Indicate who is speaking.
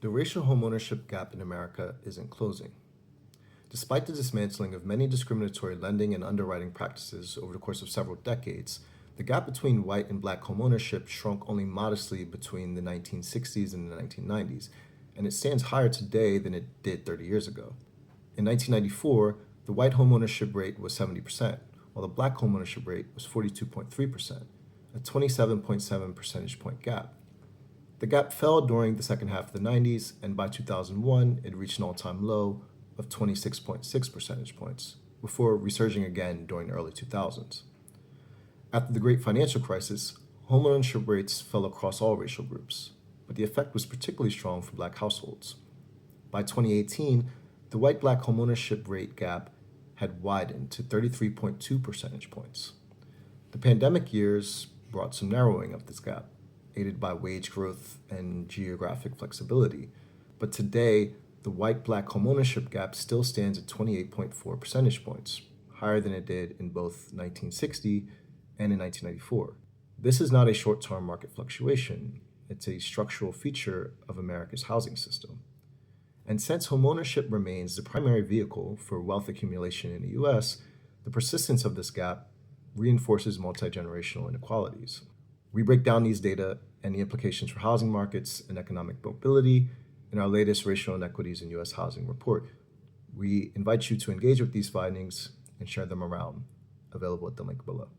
Speaker 1: The racial homeownership gap in America isn't closing. Despite the dismantling of many discriminatory lending and underwriting practices over the course of several decades, the gap between white and black homeownership shrunk only modestly between the 1960s and the 1990s, and it stands higher today than it did 30 years ago. In 1994, the white homeownership rate was 70%, while the black homeownership rate was 42.3%, a 27.7 percentage point gap. The gap fell during the second half of the 90s, and by 2001, it reached an all-time low of 26.6 percentage points, before resurging again during the early 2000s. After the Great Financial Crisis, homeownership rates fell across all racial groups, but the effect was particularly strong for black households. By 2018, the white-black homeownership rate gap had widened to 33.2 percentage points. The pandemic years brought some narrowing of this gap, aided by wage growth and geographic flexibility. But today, the white-black homeownership gap still stands at 28.4 percentage points, higher than it did in both 1960 and in 1994. This is not a short-term market fluctuation. It's a structural feature of America's housing system. And since homeownership remains the primary vehicle for wealth accumulation in the U.S., the persistence of this gap reinforces multi-generational inequalities. We break down these data and the implications for housing markets and economic mobility in our latest Racial Inequities in U.S. Housing report. We invite you to engage with these findings and share them around, available at the link below.